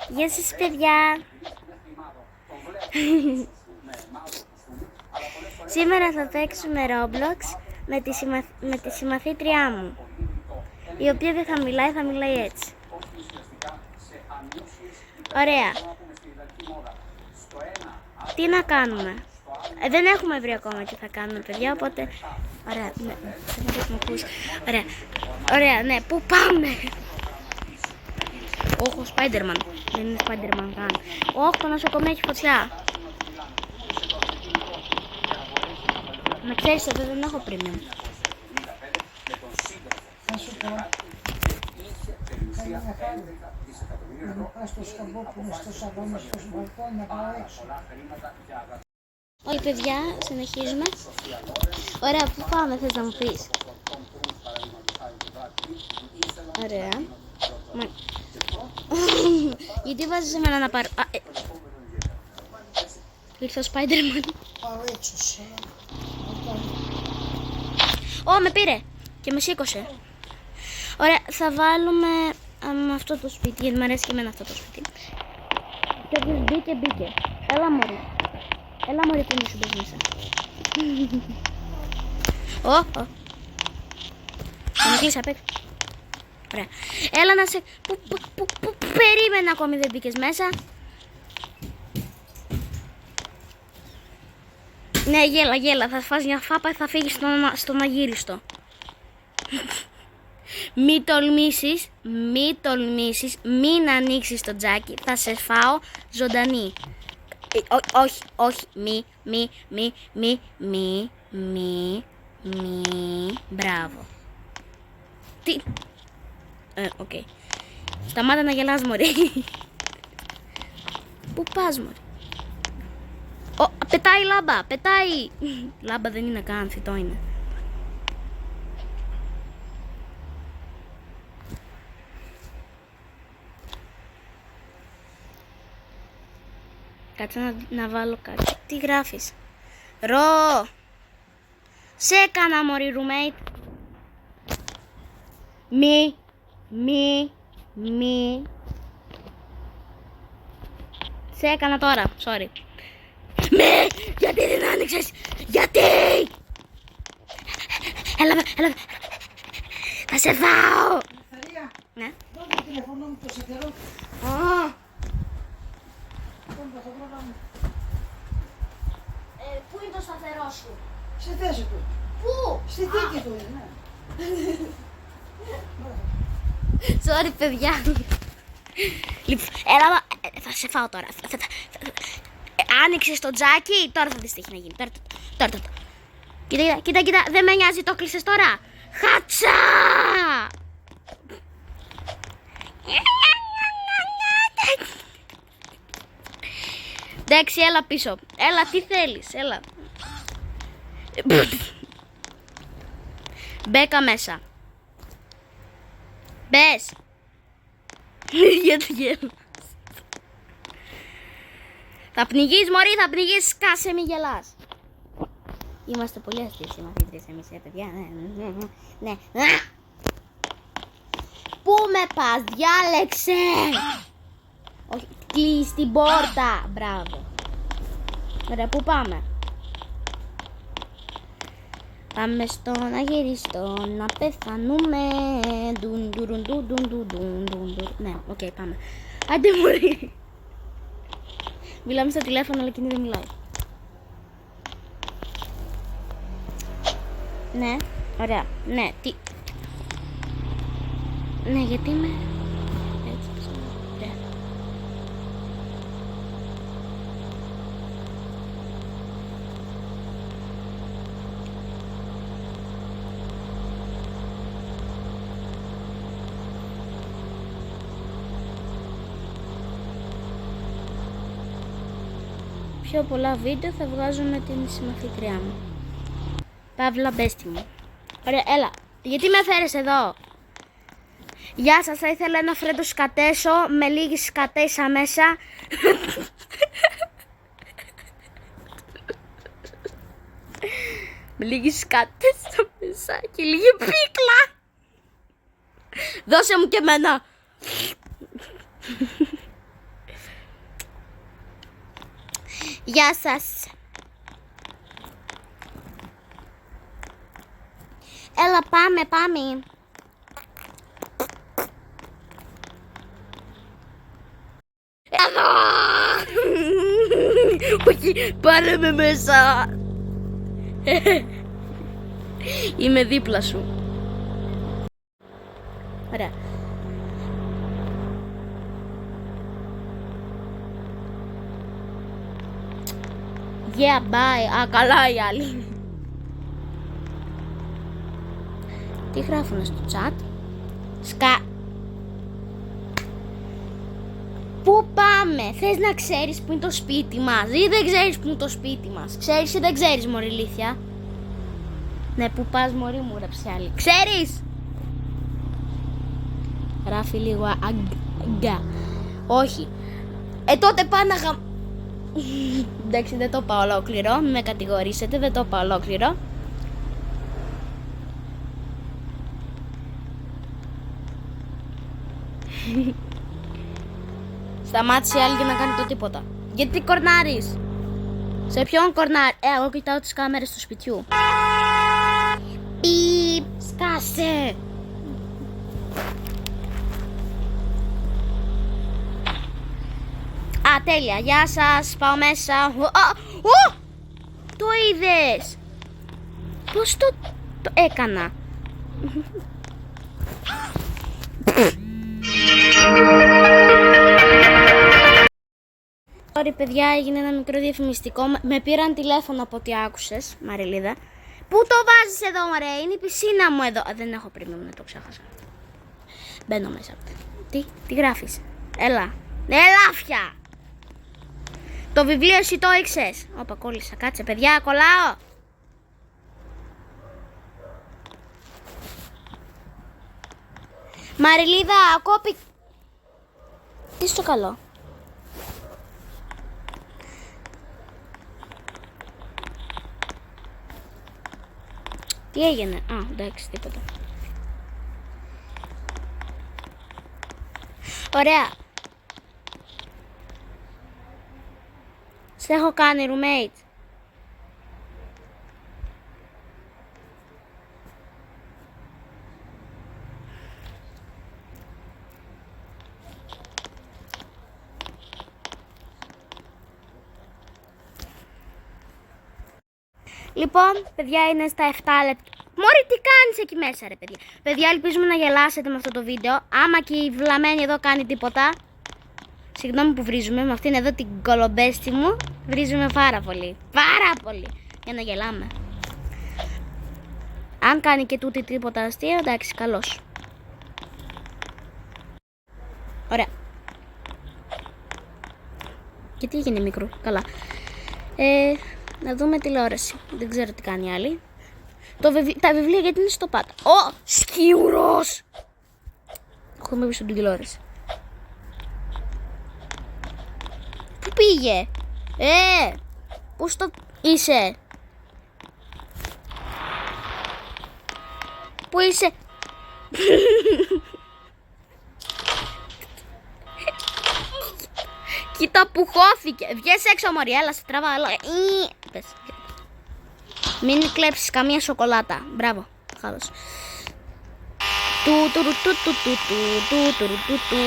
Γεια σας παιδιά. Σήμερα θα παίξουμε Roblox με τη συμμαθήτριά μου, η οποία δεν θα μιλάει, θα μιλάει έτσι. Ωραία. Τι να κάνουμε? Δεν έχουμε βρει ακόμα τι θα κάνουμε παιδιά, οπότε... Ωραία, ναι, ωραία, ωραία, ναι, πού πάμε? Όχι, ο Spider-Man. Δεν είναι Spider-Man καν. Όχι, το νοσοκομείο έχει φωτιά. Μα ξέρεις, εδώ δεν έχω premium. Θα σου πω, να πας στο σκαμπό που είναι στο σαλόνι, στο μπαλκόνι, να πάω έξω. Όχι παιδιά, συνεχίζουμε. Ωραία, πού πάμε, θες να μου πεις? Ωραία. Γιατί βάζεις εμένα να πάρω... Ήρθε ο Spider-Man. Πάω έξω σε... Ω, με πήρε και με σήκωσε. Ωραία, θα βάλουμε αυτό το σπίτι, γιατί μου αρέσει και εμένα αυτό το σπίτι. Και όποιος μπήκε. Έλα μωρή. Έλα μωρή που μου σου μπες μέσα. Ω. Θα με κλείσει απ' έξω. Ωραία. Έλα να σε... Που περίμενα ακόμη δεν μπήκες μέσα. Ναι, γέλα. Θα φας μια φάπα και θα φύγεις στον αγύριστο. Μη τολμήσεις, μην ανοίξεις το τζάκι. Θα σε φάω ζωντανή. Όχι, μη. Μπράβο. Τι... οκ. Σταμάτα να γελάς μωρή. Πού πας μωρή? Πετάει λάμπα, πετάει. Λάμπα δεν είναι καν, φυτό είναι. Κάτσε να βάλω κάτι. Τι γράφεις? Ρο. Σε έκανα μωρή roommate. Μη. Σε έκανα τώρα, sorry. Γιατί δεν άνοιξες? Γιατί? Έλα. Θα σε φάω. Ελευθερία, Ναι. δώσε το τηλεφωνό μου το σιδερό. Πού είναι το σταθερό σου? Στη θέση του. Πού? Στη θήκη του είναι, ναι. Sorry παιδιά. Λοιπόν, έλα, θα σε φάω τώρα. Άνοιξες το τζάκι, τώρα θα δεις τι έχει να γίνει. Τώρα. Κοίτα, δεν με νοιάζει, το κλείσες τώρα. Χάτσα! Εντάξει, έλα πίσω. Έλα, τι θέλεις, έλα. Μπέκα μέσα. Μπες. Γιατί γέλας? Θα πνιγείς μωρή, θα πνιγείς, σκάσε μη γελάς. Είμαστε πολύ αστείες οι μαθήτρες εμείς, παιδιά. Ναι. Πού με πας, διάλεξε. Όχι, κλείς την πόρτα. Μπράβο. Ωραία, πού πάμε? Πάμε στον αγυριστό να πεθανούμε. Ναι, οκ, πάμε. Άντε μωρή. Μιλάμε στο τηλέφωνο, αλλά εκείνη δεν μιλάει. Ναι, ωραία. Ναι, τι... Ναι, γιατί είμαι... Έτσι, ωραία. Πιο πολλά βίντεο θα βγάζω με την συμμαθήτριά μου. Παύλα μπέστη μου. Ωραία, έλα. Γιατί με φέρες εδώ? Γεια σας, θα ήθελα ένα φρέντο σκατέσο με λίγη σκατέσα μέσα. Με λίγη σκατέσα μέσα και λίγη πίκλα. Δώσε μου και εμένα. Γεια σας. Έλα πάμε. Εδώ! Όχι, πάρε με μέσα. Είμαι δίπλα σου. Ωραία. Yeah, bye. Α, καλά οι άλλοι. Τι γράφουνε στο chat? Πού πάμε? Θες να ξέρεις που είναι το σπίτι μας ή δεν ξέρεις που είναι το σπίτι μας? Ξέρεις ή δεν ξέρεις, μωρή ηλίθια? Ναι, που πας, μωρή μου, ρε ψιάλη? Ξέρεις? Γράφει λίγο αγγα. Όχι. Τότε πάνε να εντάξει, δεν το πάω ολόκληρο. Μην με κατηγορήσετε, δεν το πάω ολόκληρο. Σταμάτησε η άλλη για να κάνει το τίποτα. Γιατί κορνάρεις? Σε ποιον κορνάρει? Εγώ κοιτάω τις κάμερες του σπιτιού. Πιπ, σκάσε. Α, τέλεια. Γεια σας. Πάω μέσα. Το είδες? Πώς το έκανα? Sorry παιδιά, έγινε ένα μικρό διαφημιστικό. Με πήραν τηλέφωνο από ό,τι άκουσες, Μαριλίδα. Πού το βάζεις εδώ, μωρέ? Είναι η πισίνα μου εδώ. Δεν έχω premium, το ξέχασα. Μπαίνω μέσα. Τι γράφεις? Έλα. Ελάφια! Το βιβλίο εσύ το ήξες? Όπα, κόλλησα. Κάτσε, παιδιά, κολλάω. Μαριλίδα, κόπη. Τι στο καλό? Τι έγινε? Α, εντάξει, τίποτα. Ωραία. Σε έχω κάνει roommate. Λοιπόν, παιδιά, είναι στα 7 λεπτά. Μωρή, τι κάνεις εκεί μέσα, ρε παιδιά? Παιδιά, ελπίζουμε να γελάσετε με αυτό το βίντεο. Άμα και η βλαμμένη εδώ κάνει τίποτα, συγγνώμη που βρίζουμε, με αυτήν εδώ την κολομπέστη μου, βρίζουμε πάρα πολύ. Πάρα πολύ. Για να γελάμε. Αν κάνει και τούτη τίποτα αστείο, εντάξει, καλώς. Ωραία. Και τι έγινε μικρού? Καλά. Να δούμε τηλεόραση. Δεν ξέρω τι κάνει άλλη. Τα βιβλία γιατί είναι στο πάτα. Ω! Σκιουρός! Έχουμε πίσω την τηλεόραση. Πού πήγε? Πού στο είσαι? Πού είσαι? Κοίτα που χώθηκε. Βγες έξω, μωρή, έλα, σε τραβάω. Πες. Μην κλέψεις καμία σοκολάτα. Μπράβο, χάλος.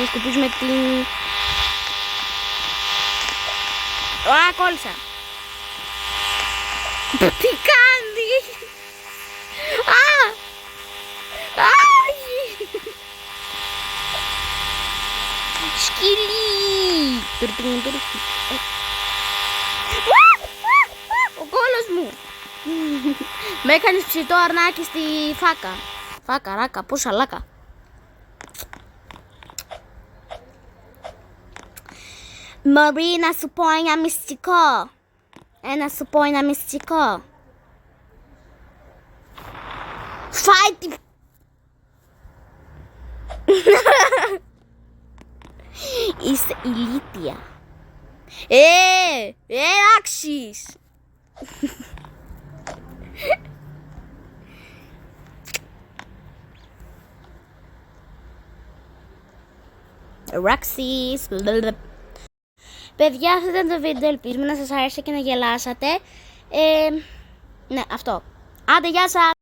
Σκουπίζουμε την... Α, κόλλησα. Τι κάνει? Σκυλί. Ο κόλος μου. Με έκανες ψητό αρνάκι στη φάκα. Φάκα, ράκα, πόσα λάκα. Μωρή, να σου πω ένα μυστικό. Να σου πω ένα μυστικό. Φάει τη... Είσαι ηλίτια. Άξις. Ράξις. Παιδιά, αυτό ήταν το βίντεο. Ελπίζουμε να σας άρεσε και να γελάσατε. Ναι, αυτό. Άντε, γεια σας!